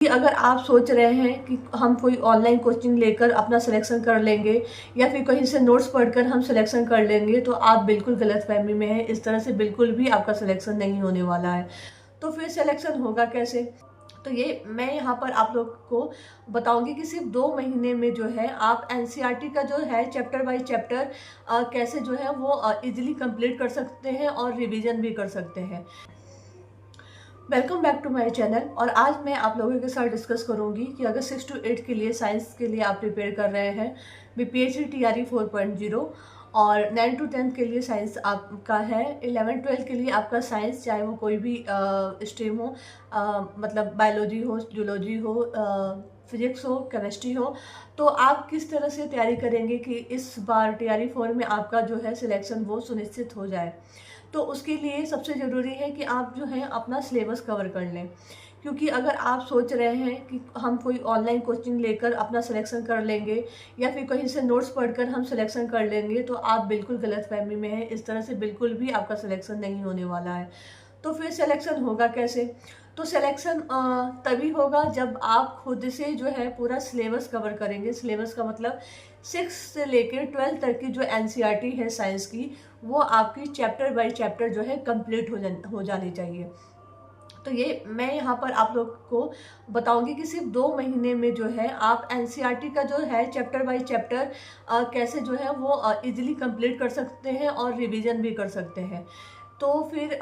अगर आप सोच रहे हैं कि हम कोई ऑनलाइन कोचिंग लेकर अपना सिलेक्शन कर लेंगे या फिर कहीं से नोट्स पढ़कर हम सिलेक्शन कर लेंगे, तो आप बिल्कुल गलतफहमी में हैं। इस तरह से बिल्कुल भी आपका सिलेक्शन नहीं होने वाला है। तो फिर सिलेक्शन होगा कैसे? तो ये मैं यहाँ पर आप लोग को बताऊंगी कि सिर्फ 2 महीने में जो है आप एनसीईआरटी का जो है चैप्टर बाय चैप्टर कैसे जो है वो इजीली कंप्लीट कर सकते हैं और रिवीजन भी कर सकते हैं। Welcome back to my channel. और आज मैं आप लोगों के साथ डिस्कस करूंगी कि अगर 6 to 8 के लिए साइंस के लिए आप प्रिपेयर कर रहे हैं बीपीएससी टीआरई 4.0 और 9 to 10 के लिए साइंस आपका है, 11-12 के लिए आपका साइंस चाहे वो कोई भी स्ट्रीम हो, मतलब बायोलॉजी हो, जूलॉजी हो, फिजिक्स हो, केमिस्ट्री हो, तो आप किस तरह से तैयारी करेंगे कि इस बार टीआरई 4 में आपका जो है सिलेक्शन वो सुनिश्चित हो जाए। तो उसके लिए सबसे ज़रूरी है कि आप जो है अपना सिलेबस कवर कर लें, क्योंकि अगर आप सोच रहे हैं कि हम कोई ऑनलाइन कोचिंग लेकर अपना सिलेक्शन कर लेंगे या फिर कहीं से नोट्स पढ़कर हम सिलेक्शन कर लेंगे, तो आप बिल्कुल गलतफहमी में हैं। इस तरह से बिल्कुल भी आपका सिलेक्शन नहीं होने वाला है। तो फिर सिलेक्शन होगा कैसे? तो सिलेक्शन तभी होगा जब आप खुद से जो है पूरा सिलेबस कवर करेंगे। सिलेबस का मतलब 6 से लेकर 12 तक की जो एनसीईआरटी है साइंस की, वो आपकी चैप्टर बाय चैप्टर जो है कंप्लीट हो जानी चाहिए। तो ये मैं यहाँ पर आप लोग को बताऊंगी कि सिर्फ 2 महीने में जो है आप एनसीईआरटी का जो है चैप्टर बाय चैप्टर कैसे जो है वो इजीली कंप्लीट कर सकते हैं और रिवीजन भी कर सकते हैं। तो फिर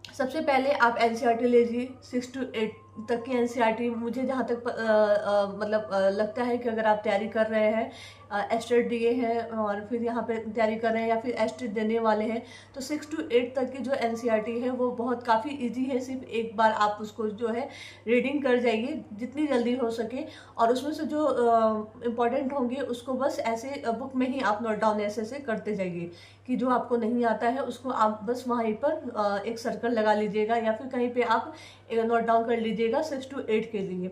सबसे पहले आप एनसीईआरटी लीजिए 6 to 8 तक की एनसीईआरटी। मुझे जहाँ तक लगता है कि अगर आप तैयारी कर रहे हैं, एस्टेट दिए हैं और फिर यहाँ पे तैयारी कर रहे हैं या फिर एस्टेट देने वाले हैं, तो 6 to 8 तक की जो एनसीईआरटी है वो बहुत काफ़ी इजी है। सिर्फ एक बार आप उसको जो है रीडिंग कर जाइए जितनी जल्दी हो सके, और उसमें से जो इम्पोर्टेंट होंगे उसको बस ऐसे बुक में ही आप नोट डाउन ऐसे ऐसे करते जाइए कि जो आपको नहीं आता है उसको आप बस वहीं पर एक सर्कल लगा लीजिएगा या फिर कहीं पे आप नोट डाउन कर लीजिएगा 6 to 8 के लिए।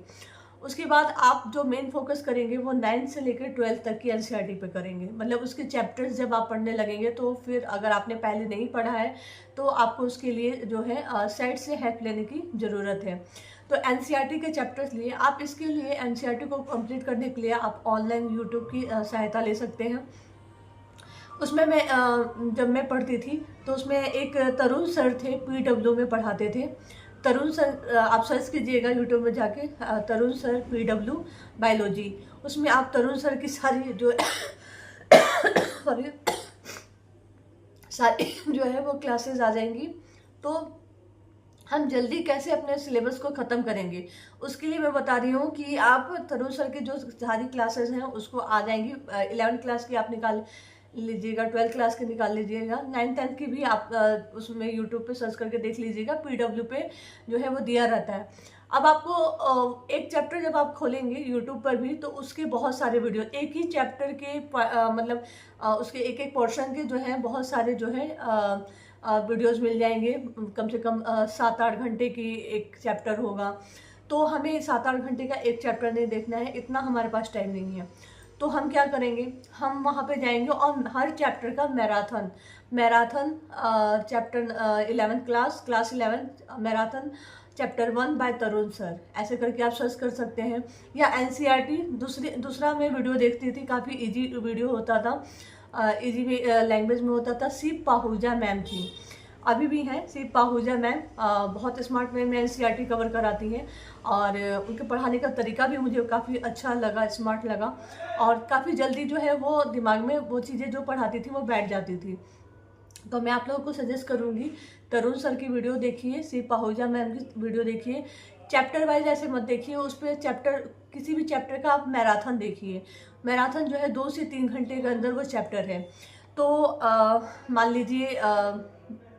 उसके बाद आप जो मेन फोकस करेंगे वो 9 से लेकर 12 तक की एनसीईआरटी पे करेंगे। मतलब उसके चैप्टर्स जब आप पढ़ने लगेंगे तो फिर अगर आपने पहले नहीं पढ़ा है तो आपको उसके लिए जो है साइड से हेल्प लेने की ज़रूरत है। तो एनसीईआरटी के चैप्टर्स लिए आप इसके लिए एनसीईआरटी को कंप्लीट करने के लिए आप ऑनलाइन यूट्यूब की सहायता ले सकते हैं। उसमें मैं जब मैं पढ़ती थी तो उसमें एक तरुण सर थे, पीडब्ल्यू में पढ़ाते थे। तरुण सर, आप सर्च कीजिएगा यूट्यूब में जाके, तरुण सर पीडब्ल्यू बायोलॉजी। उसमें आप तरुण सर की सारी जो सॉरी सारी जो है वो क्लासेस आ जाएंगी। तो हम जल्दी कैसे अपने सिलेबस को ख़त्म करेंगे, उसके लिए मैं बता रही हूँ कि आप तरुण सर की जो सारी क्लासेस हैं उसको आ जाएंगी। 11th क्लास की आप निकाल लीजिएगा, 12th क्लास के निकाल लीजिएगा, 9th-10th की भी आप उसमें यूट्यूब पे सर्च करके देख लीजिएगा, पीडब्ल्यू पे जो है वो दिया रहता है। अब आपको एक चैप्टर जब आप खोलेंगे यूट्यूब पर भी तो उसके बहुत सारे वीडियो, एक ही चैप्टर के उसके एक एक पोर्शन के जो है बहुत सारे जो है वीडियोस मिल जाएंगे। कम से कम 7-8 घंटे की एक चैप्टर होगा। तो हमें 7-8 घंटे का एक चैप्टर नहीं देखना है, इतना हमारे पास टाइम नहीं है। तो हम क्या करेंगे, हम वहाँ पे जाएंगे और हर चैप्टर का marathon chapter 11th class 11 marathon chapter 1 by Tarun sir, ऐसे करके आप सर्च कर सकते हैं। या एनसीईआरटी दूसरा मैं वीडियो देखती थी, काफ़ी इजी वीडियो होता था, इजी लैंग्वेज में होता था। शिव पाहुजा मैम थी, अभी भी हैं शिव पाहुजा मैम, बहुत स्मार्ट वे में एनसीईआरटी कवर कराती हैं और उनके पढ़ाने का तरीका भी मुझे काफ़ी अच्छा लगा, स्मार्ट लगा, और काफ़ी जल्दी जो है वो दिमाग में वो चीज़ें जो पढ़ाती थी वो बैठ जाती थी। तो मैं आप लोगों को सजेस्ट करूँगी तरुण सर की वीडियो देखिए, शिव पाहुजा मैम की वीडियो देखिए। चैप्टर वाइज ऐसे मत देखिए, उस पर चैप्टर किसी भी चैप्टर का आप मैराथन देखिए। मैराथन जो है 2 से 3 घंटे के अंदर वो चैप्टर है। तो मान लीजिए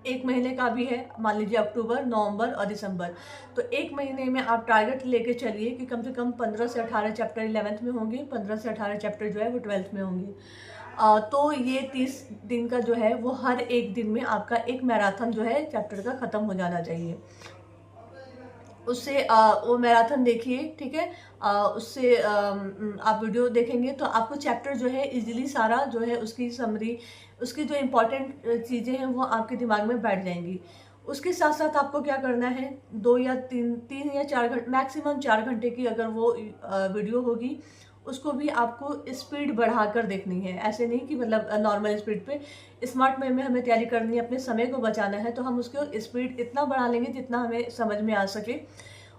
1 महीने का भी है, मान लीजिए अक्टूबर, नवंबर और दिसंबर। तो 1 महीने में आप टारगेट लेके चलिए कि कम से कम 15 से 18 चैप्टर 11th में होंगे, 15 से 18 चैप्टर जो है वो 12th में होंगे। तो ये 30 दिन का जो है वो हर एक दिन में आपका एक मैराथन जो है चैप्टर का ख़त्म हो जाना चाहिए। उससे वो मैराथन देखिए, ठीक है। उससे आप वीडियो देखेंगे तो आपको चैप्टर जो है इजीली सारा जो है उसकी समरी, उसकी जो इम्पोर्टेंट चीज़ें हैं वो आपके दिमाग में बैठ जाएंगी। उसके साथ साथ आपको क्या करना है, 2 या 3 या 4 घंटे, मैक्सिमम 4 घंटे की अगर वो वीडियो होगी, उसको भी आपको स्पीड बढ़ाकर देखनी है। ऐसे नहीं कि मतलब नॉर्मल स्पीड पे। स्मार्ट वे में हमें तैयारी करनी है, अपने समय को बचाना है, तो हम उसको स्पीड इतना बढ़ा लेंगे जितना हमें समझ में आ सके।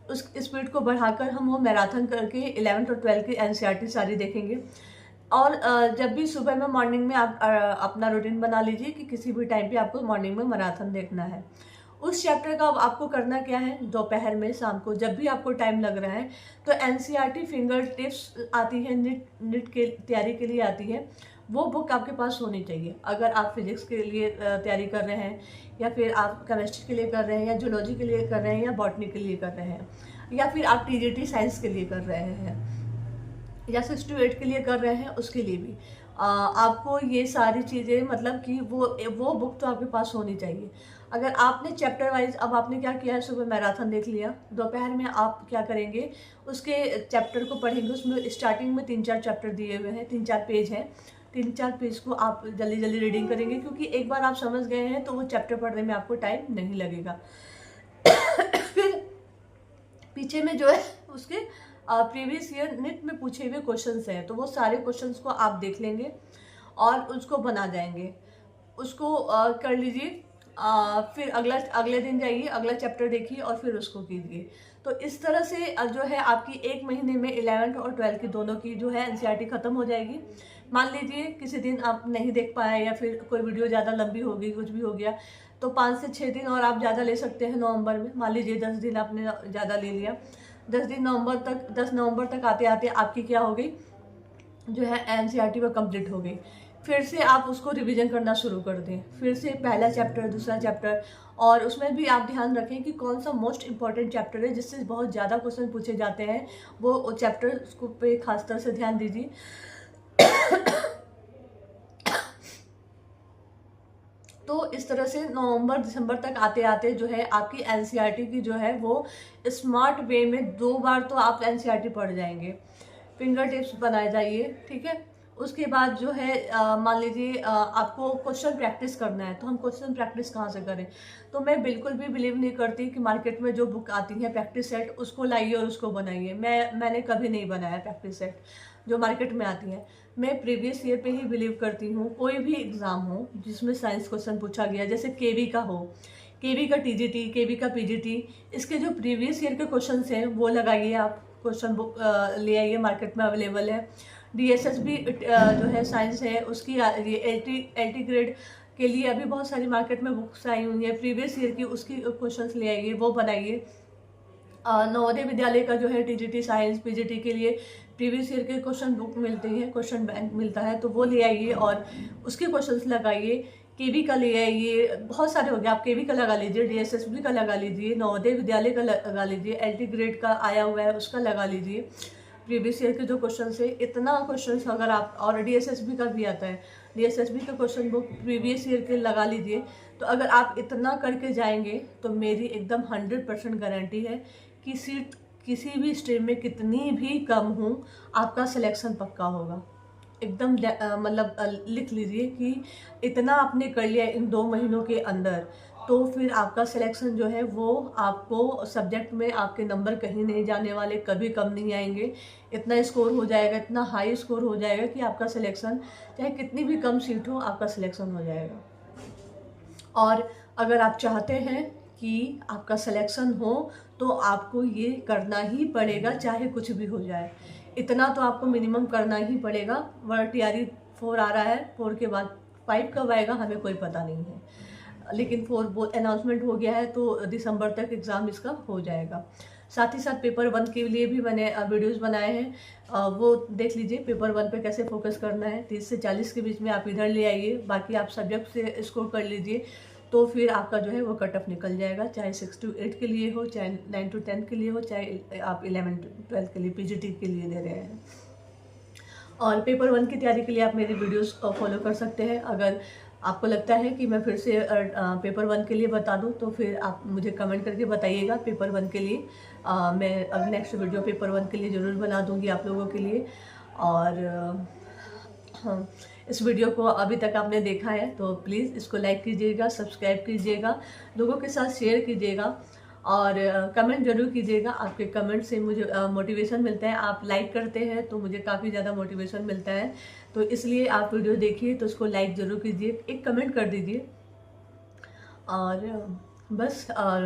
उस स्पीड को बढ़ाकर हम वो मैराथन करके 11th और 12th की एनसीईआरटी सारी देखेंगे। और जब भी सुबह में मॉर्निंग में आप अपना रूटीन बना लीजिए कि किसी भी टाइम पे आपको मॉर्निंग में मैराथन देखना है। उस चैप्टर का अब आपको करना क्या है, दोपहर में, शाम को, जब भी आपको टाइम लग रहा है। तो एनसीईआरटी फिंगर टिप्स आती है, नीट के तैयारी के लिए आती है, वो बुक आपके पास होनी चाहिए। अगर आप फिजिक्स के लिए तैयारी कर रहे हैं, या फिर आप केमिस्ट्री के लिए कर रहे हैं, या जूलॉजी के लिए कर रहे हैं, या बॉटनी के लिए कर रहे हैं, या फिर आप टीजीटी साइंस के लिए कर रहे हैं, या 6 to 8 के लिए कर रहे हैं, उसके लिए भी आपको ये सारी चीज़ें, मतलब कि वो बुक तो आपके पास होनी चाहिए। अगर आपने चैप्टर वाइज, अब आपने क्या किया है, सुबह मैराथन देख लिया, दोपहर में आप क्या करेंगे, उसके चैप्टर को पढ़ेंगे। उसमें स्टार्टिंग में 3-4 चैप्टर दिए हुए हैं, 3-4 पेज हैं। 3-4 पेज को आप जल्दी जल्दी रीडिंग करेंगे, क्योंकि एक बार आप समझ गए हैं तो वो चैप्टर पढ़ने में आपको टाइम नहीं लगेगा। फिर पीछे में जो है उसके प्रीवियस ईयर नीट में पूछे हुए क्वेश्चंस हैं, तो वो सारे क्वेश्चंस को आप देख लेंगे और उसको बना जाएंगे। उसको कर लीजिए। फिर अगले दिन जाइए, अगला चैप्टर देखिए और फिर उसको कीजिए। तो इस तरह से जो है आपकी 1 महीने में 11th और 12th की दोनों की जो है एनसीईआरटी खत्म हो जाएगी। मान लीजिए किसी दिन आप नहीं देख पाए, या फिर कोई वीडियो ज़्यादा लंबी हो गई, कुछ भी हो गया, तो 5 से 6 दिन और आप ज़्यादा ले सकते हैं नवंबर में। मान लीजिए 10 दिन आपने ज़्यादा ले लिया, 10 नवंबर तक आते आते आपकी क्या हो गई, जो है एनसीईआरटी वो कंप्लीट हो गई। फिर से आप उसको रिवीजन करना शुरू कर दें, फिर से पहला चैप्टर, दूसरा चैप्टर, और उसमें भी आप ध्यान रखें कि कौन सा मोस्ट इंपॉर्टेंट चैप्टर है जिससे बहुत ज़्यादा क्वेश्चन पूछे जाते हैं, वो चैप्टर उसको पे खासतौर से ध्यान दीजिए। तो इस तरह से नवंबर दिसंबर तक आते आते जो है आपकी एनसीईआरटी की जो है वो स्मार्ट वे में 2 बार तो आप एनसीईआरटी पढ़ जाएंगे। फिंगर टिप्स बनाए जाइए, ठीक है। उसके बाद जो है मान लीजिए आपको क्वेश्चन प्रैक्टिस करना है, तो हम क्वेश्चन प्रैक्टिस कहाँ से करें। तो मैं बिल्कुल भी बिलीव नहीं करती कि मार्केट में जो बुक आती है प्रैक्टिस सेट, उसको लाइए और उसको बनाइए। मैंने कभी नहीं बनाया प्रैक्टिस सेट जो मार्केट में आती है। मैं प्रीवियस ईयर पे ही बिलीव करती हूँ। कोई भी एग्ज़ाम हो जिसमें साइंस क्वेश्चन पूछा गया, जैसे केवी का हो, केवी का टीजीटी, केवी का पीजीटी, इसके जो प्रीवियस ईयर के क्वेश्चन हैं वो लगाइए आप। क्वेश्चन बुक ले आइए, मार्केट में अवेलेबल है। डीएसएस भी जो है साइंस है, उसकी एलटी ग्रेड के लिए अभी बहुत सारी मार्केट में बुक्स आई हुई हैं प्रीवियस ईयर की, उसकी क्वेश्चंस ले आइए, वो बनाइए। नवोदय विद्यालय का जो है टीजीटी साइंस पीजीटी के लिए प्रीवियस ईयर के क्वेश्चन बुक मिलते हैं, क्वेश्चन बैंक मिलता है, तो वो ले आइए और उसके क्वेश्चंस लगाइए। केवी का ले आइए, बहुत सारे हो गए, आप केवी का लगा लीजिए, डीएसएसबी का लगा लीजिए, नवोदय विद्यालय का लगा लीजिए, एलटी ग्रेड का आया हुआ है उसका लगा लीजिए। प्रीवियस ईयर के जो क्वेश्चन है, इतना क्वेश्चन अगर आप, और डीएसएसबी का भी आता है, डीएसएसबी का क्वेश्चन बुक प्रीवियस ईयर के लगा लीजिए। तो अगर आप इतना करके जाएंगे तो मेरी एकदम 100% गारंटी है कि सीट किसी भी स्ट्रीम में कितनी भी कम हो, आपका सिलेक्शन पक्का होगा। एकदम मतलब लिख लीजिए कि इतना आपने कर लिया इन 2 महीनों के अंदर, तो फिर आपका सिलेक्शन जो है वो, आपको सब्जेक्ट में आपके नंबर कहीं नहीं जाने वाले, कभी कम नहीं आएंगे। इतना स्कोर हो जाएगा, इतना हाई स्कोर हो जाएगा कि आपका सिलेक्शन, चाहे कितनी भी कम सीट हो, आपका सिलेक्शन हो जाएगा। और अगर आप चाहते हैं कि आपका सिलेक्शन हो तो आपको ये करना ही पड़ेगा, चाहे कुछ भी हो जाए। इतना तो आपको मिनिमम करना ही पड़ेगा। वह टीआरई 4 आ रहा है, 4 के बाद 5 कब आएगा हमें कोई पता नहीं है, लेकिन 4 अनाउंसमेंट हो गया है, तो दिसंबर तक एग्ज़ाम इसका हो जाएगा। साथ ही साथ पेपर 1 के लिए भी मैंने वीडियोस बनाए हैं, वो देख लीजिए। पेपर 1 पे कैसे फोकस करना है, 30 से 40 के बीच में आप इधर ले आइए, बाकी आप सब्जेक्ट से स्कोर कर लीजिए, तो फिर आपका जो है वो कट ऑफ निकल जाएगा। चाहे 6 to 8 के लिए हो, चाहे 9 to 10 के लिए हो, चाहे आप 11 to 12 के लिए पीजीटी के लिए दे रहे हैं। और पेपर 1 की तैयारी के लिए आप मेरी वीडियोस फॉलो कर सकते हैं। अगर आपको लगता है कि मैं फिर से पेपर 1 के लिए बता दूं, तो फिर आप मुझे कमेंट करके बताइएगा पेपर 1 के लिए। मैं अब नेक्स्ट वीडियो पेपर 1 के लिए ज़रूर बना दूंगी आप लोगों के लिए। और हाँ, इस वीडियो को अभी तक आपने देखा है तो प्लीज़ इसको लाइक कीजिएगा, सब्सक्राइब कीजिएगा, लोगों के साथ शेयर कीजिएगा और कमेंट ज़रूर कीजिएगा। आपके कमेंट से मुझे मोटिवेशन मिलता है। आप लाइक करते हैं तो मुझे काफ़ी ज़्यादा मोटिवेशन मिलता है। तो इसलिए आप वीडियो देखिए तो उसको लाइक ज़रूर कीजिए, एक कमेंट कर दीजिए। और बस और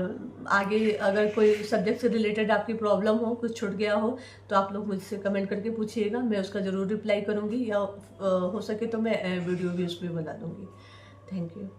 आगे अगर कोई सब्जेक्ट से रिलेटेड आपकी प्रॉब्लम हो, कुछ छूट गया हो, तो आप लोग मुझसे कमेंट करके पूछिएगा, मैं उसका ज़रूर रिप्लाई करूँगी या हो सके तो मैं वीडियो भी उसमें बना दूँगी। Thank you.